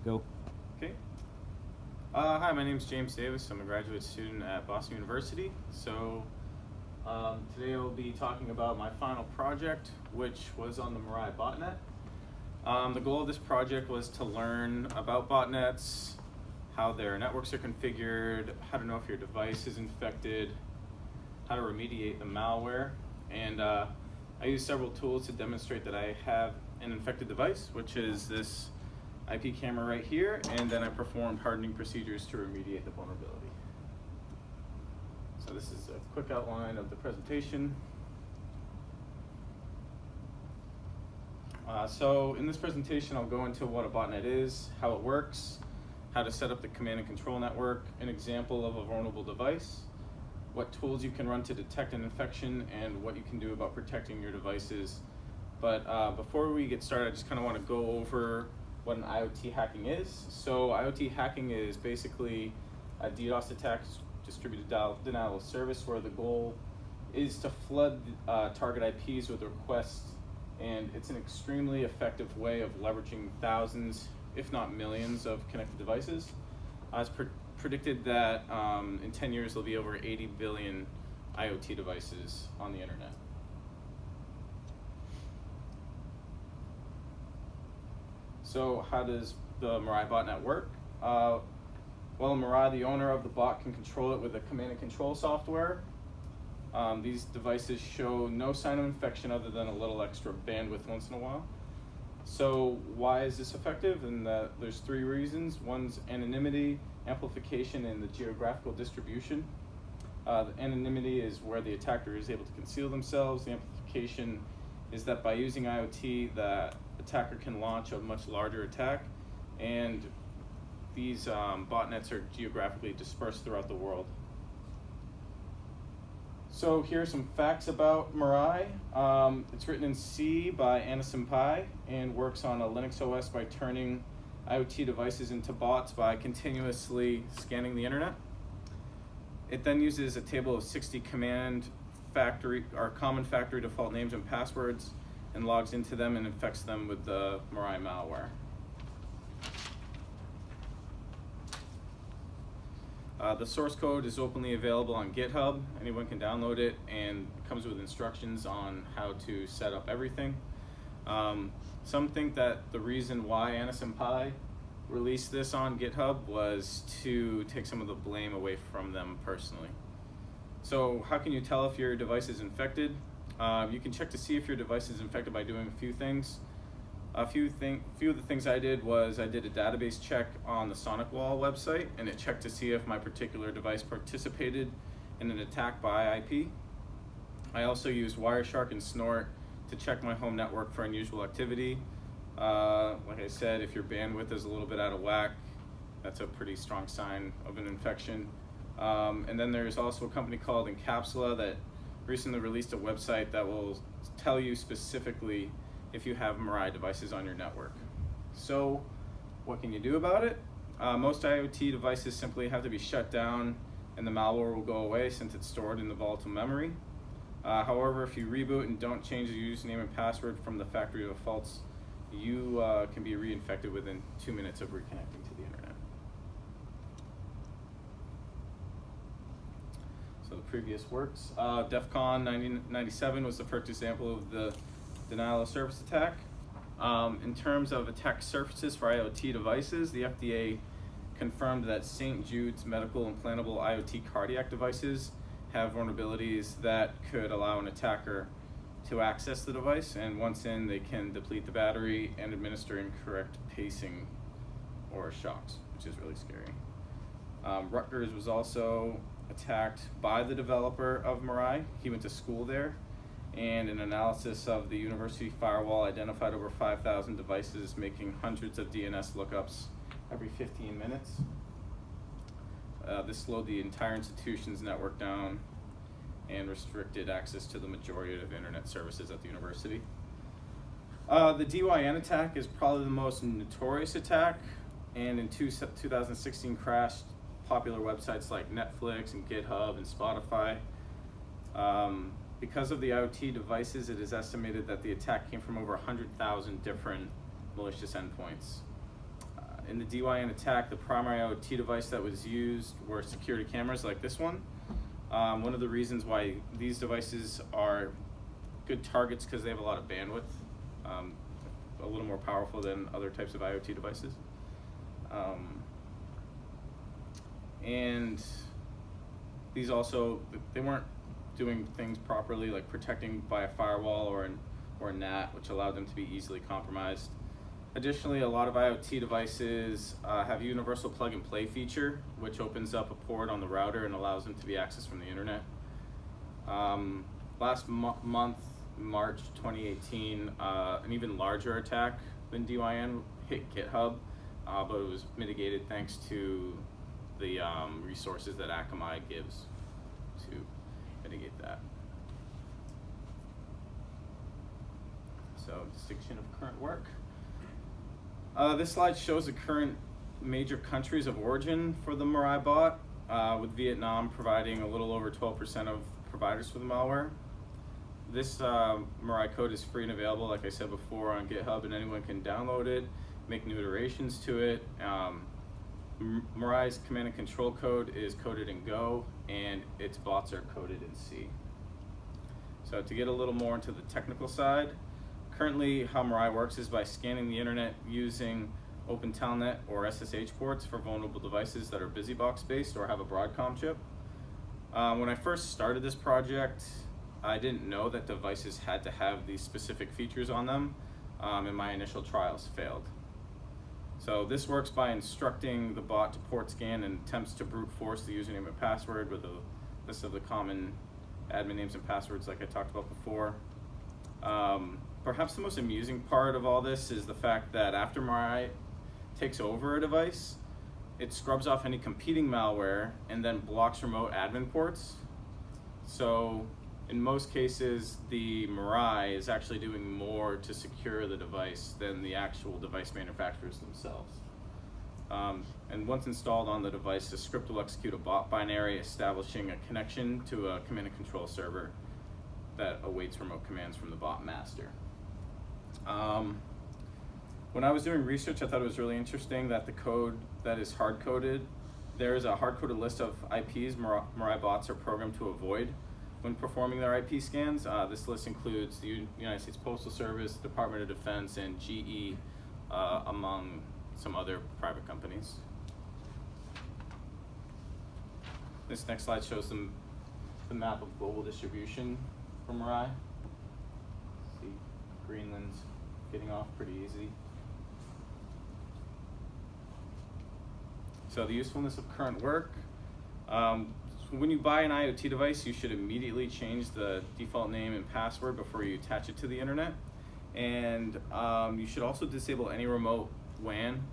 Go. Okay. Hi, my name is James Davis. I'm a graduate student at Boston University. Today I'll be talking about my final project, which was on the Mirai botnet. The goal of this project was to learn about botnets, how their networks are configured, how to know if your device is infected, how to remediate the malware, and I used several tools to demonstrate that I have an infected device, which is this IP camera right here, and then I performed hardening procedures to remediate the vulnerability. So this is a quick outline of the presentation. So in this presentation, I'll go into what a botnet is, how it works, how to set up the command and control network, an example of a vulnerable device, what tools you can run to detect an infection, and what you can do about protecting your devices. But before we get started, I just kind of want to go over what an IoT hacking is. So IoT hacking is basically a DDoS attack, distributed denial of service, where the goal is to flood target IPs with requests, and it's an extremely effective way of leveraging thousands, if not millions, of connected devices. It's predicted that in 10 years there'll be over 80 billion IoT devices on the internet. So how does the Mirai botnet work? Well, Mirai, the owner of the bot, can control it with a command and control software. These devices show no sign of infection other than a little extra bandwidth once in a while. So why is this effective? And there's three reasons. One's anonymity, amplification, and the geographical distribution. The anonymity is where the attacker is able to conceal themselves. The amplification is that by using IoT, the attacker can launch a much larger attack, and these botnets are geographically dispersed throughout the world. So here are some facts about Mirai. It's written in C by Anderson Pi and works on a Linux OS by turning IoT devices into bots by continuously scanning the internet. It then uses a table of 60 common factory default names and passwords and logs into them and infects them with the Mirai malware. The source code is openly available on GitHub. Anyone can download it, and it comes with instructions on how to set up everything. Some think that the reason why Anderson Pi released this on GitHub was to take some of the blame away from them personally. So how can you tell if your device is infected? You can check to see if your device is infected by doing a few things. A few of the things I did was I did a database check on the SonicWall website, and it checked to see if my particular device participated in an attack by IP. I also used Wireshark and Snort to check my home network for unusual activity. Like I said, if your bandwidth is a little bit out of whack, that's a pretty strong sign of an infection. And then there's also a company called Encapsula that recently released a website that will tell you specifically if you have Mirai devices on your network. So what can you do about it? Most IoT devices simply have to be shut down and the malware will go away since it's stored in the volatile memory. However, if you reboot and don't change the username and password from the factory defaults, you can be reinfected within 2 minutes of reconnecting to the internet. So the previous works. DEF CON 1997 was the first example of the denial of service attack. In terms of attack surfaces for IoT devices, the FDA confirmed that St. Jude's medical implantable IoT cardiac devices have vulnerabilities that could allow an attacker to access the device, and once in, they can deplete the battery and administer incorrect pacing or shocks, which is really scary. Rutgers was also attacked by the developer of Mirai. He went to school there, and an analysis of the university firewall identified over 5,000 devices making hundreds of DNS lookups every 15 minutes. This slowed the entire institution's network down and restricted access to the majority of internet services at the university. The DYN attack is probably the most notorious attack, and in 2016 crashed popular websites like Netflix and GitHub and Spotify. Because of the IoT devices, it is estimated that the attack came from over 100,000 different malicious endpoints. In the DYN attack, the primary IoT device that was used were security cameras like this one. One of the reasons why these devices are good targets because they have a lot of bandwidth, a little more powerful than other types of IoT devices. And these also, they weren't doing things properly, like protecting by a firewall or a NAT, which allowed them to be easily compromised. Additionally, a lot of IoT devices have a universal plug-and-play feature, which opens up a port on the router and allows them to be accessed from the internet. Last month, March 2018, an even larger attack than DYN hit GitHub, but it was mitigated thanks to the resources that Akamai gives to mitigate that. So, distinction of current work. This slide shows the current major countries of origin for the Mirai bot, with Vietnam providing a little over 12% of providers for the malware. This Mirai code is free and available, like I said before, on GitHub, and anyone can download it, make new iterations to it. Mirai's command and control code is coded in Go, and its bots are coded in C. So to get a little more into the technical side, currently how Mirai works is by scanning the internet using Open Telnet or SSH ports for vulnerable devices that are BusyBox based or have a Broadcom chip. When I first started this project, I didn't know that devices had to have these specific features on them, and my initial trials failed. So this works by instructing the bot to port scan and attempts to brute force the username and password with a list of the common admin names and passwords like I talked about before. Perhaps the most amusing part of all this is the fact that after Mirai takes over a device, it scrubs off any competing malware and then blocks remote admin ports. So in most cases, the Mirai is actually doing more to secure the device than the actual device manufacturers themselves. And once installed on the device, the script will execute a bot binary establishing a connection to a command and control server that awaits remote commands from the bot master. When I was doing research, I thought it was really interesting that the code that is hard-coded, there is a hard-coded list of IPs Mirai bots are programmed to avoid when performing their IP scans. This list includes the United States Postal Service, Department of Defense, and GE, among some other private companies. This next slide shows them the map of global distribution for Mirai. See, Greenland's getting off pretty easy. So the usefulness of current work. When you buy an IoT device, you should immediately change the default name and password before you attach it to the internet. And you should also disable any remote WAN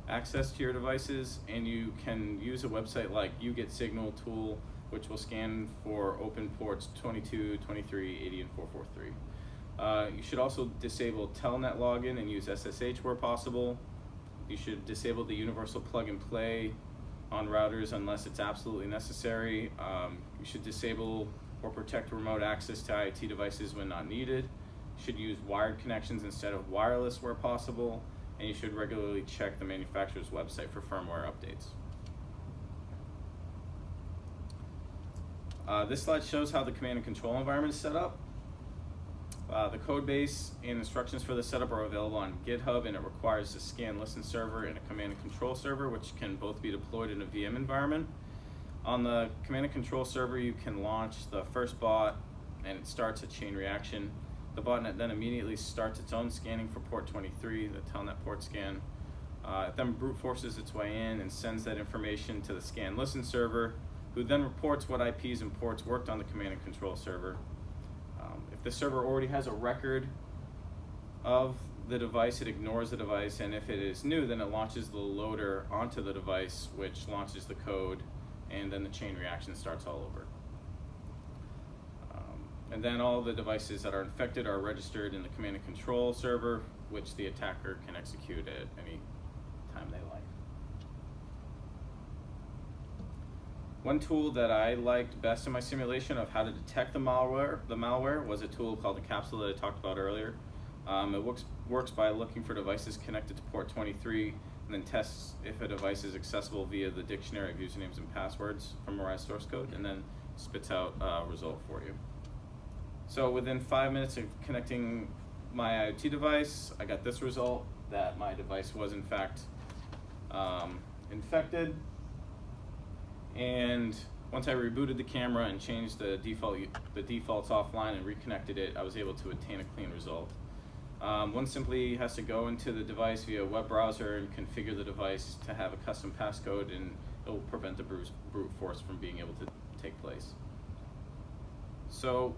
access to your devices, and you can use a website like uGetSignal tool, which will scan for open ports 22, 23, 80, and 443. You should also disable Telnet login and use SSH where possible. You should disable the universal plug and play on routers unless it's absolutely necessary. You should disable or protect remote access to IoT devices when not needed. You should use wired connections instead of wireless where possible, and you should regularly check the manufacturer's website for firmware updates. This slide shows how the command and control environment is set up. The code base and instructions for the setup are available on GitHub, and it requires a scan listen server and a command and control server, which can both be deployed in a VM environment. On the command and control server, you can launch the first bot, and it starts a chain reaction. The botnet then immediately starts its own scanning for port 23, the Telnet port scan. It then brute forces its way in and sends that information to the scan listen server, who then reports what IPs and ports worked on the command and control server. If the server already has a record of the device, it ignores the device, and if it is new, then it launches the loader onto the device, which launches the code, and then the chain reaction starts all over. And then all the devices that are infected are registered in the command and control server, which the attacker can execute at any time they like. One tool that I liked best in my simulation of how to detect the malware was a tool called the capsule that I talked about earlier. It works by looking for devices connected to port 23, and and then tests if a device is accessible via the dictionary of usernames and passwords from Mirai's source code, and then spits out a result for you. So within 5 minutes of connecting my IoT device, I got this result that my device was in fact infected. And once I rebooted the camera and changed the defaults offline and reconnected it, I was able to attain a clean result. One simply has to go into the device via a web browser and configure the device to have a custom passcode, and it will prevent the brute force from being able to take place. So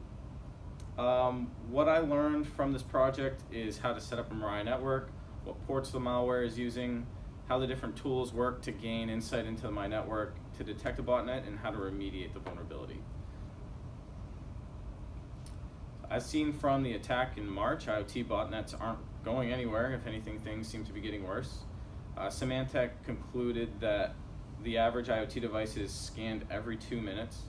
what I learned from this project is how to set up a Mirai network, what ports the malware is using, how the different tools work to gain insight into my network, to detect a botnet, and how to remediate the vulnerability. As seen from the attack in March, IoT botnets aren't going anywhere. If anything, things seem to be getting worse. Symantec concluded that the average IoT device is scanned every 2 minutes.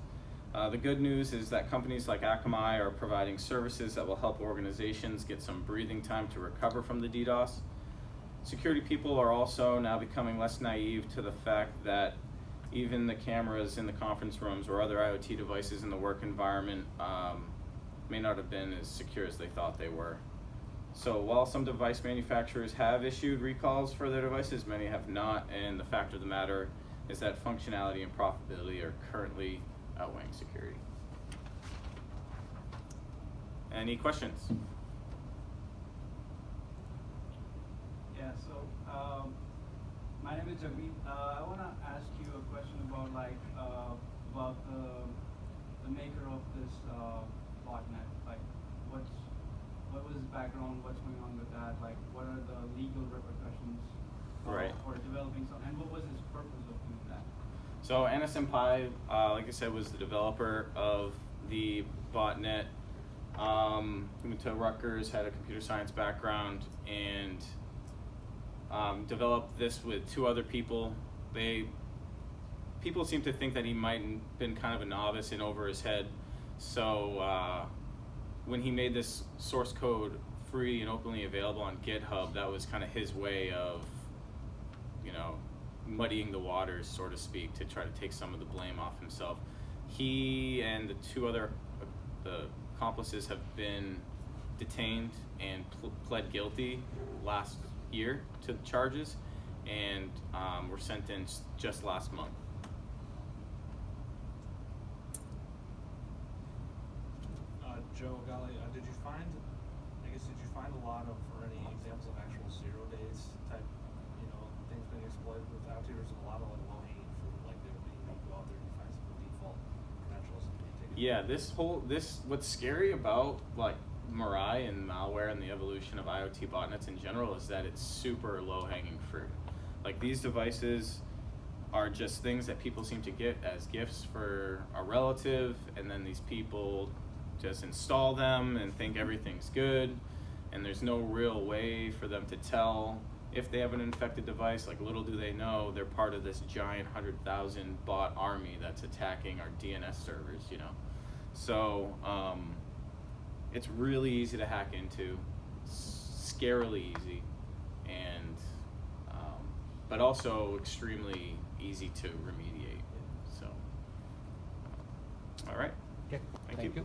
The good news is that companies like Akamai are providing services that will help organizations get some breathing time to recover from the DDoS. Security people are also now becoming less naive to the fact that even the cameras in the conference rooms or other IoT devices in the work environment may not have been as secure as they thought they were. So while some device manufacturers have issued recalls for their devices, many have not, and the fact of the matter is that functionality and profitability are currently outweighing security. Any questions? Yeah, so my name is Jagmeet. I want to ask you a question about about the maker of this botnet. Like, what was his background? What's going on with that? Like, what are the legal repercussions for developing something? And what was his purpose of doing that? So NSM Pi, like I said, was the developer of the botnet. He went to Rutgers, had a computer science background, and developed this with 2 other people. People seem to think that he might have been kind of a novice and over his head. So when he made this source code free and openly available on GitHub, that was kind of his way of, muddying the waters, so to speak, to try to take some of the blame off himself. He and the 2 other accomplices have been detained and pled guilty last year to the charges, and were sentenced just last month. Joe, Gali, did you find a lot of, or any examples of actual 0 days type, things being exploited with IoT, or is it a lot of low-hanging fruit, like you go out there and you find some default credentials and you take it? Yeah, what's scary about Mirai and malware and the evolution of IoT botnets in general is that it's super low-hanging fruit. Like, these devices are just things that people seem to get as gifts for a relative, and then these people just install them and think everything's good, and there's no real way for them to tell if they have an infected device. Like, little do they know they're part of this giant 100,000 bot army that's attacking our DNS servers, So it's really easy to hack into, scarily easy, and but also extremely easy to remediate. So, all right. Okay. Thank you.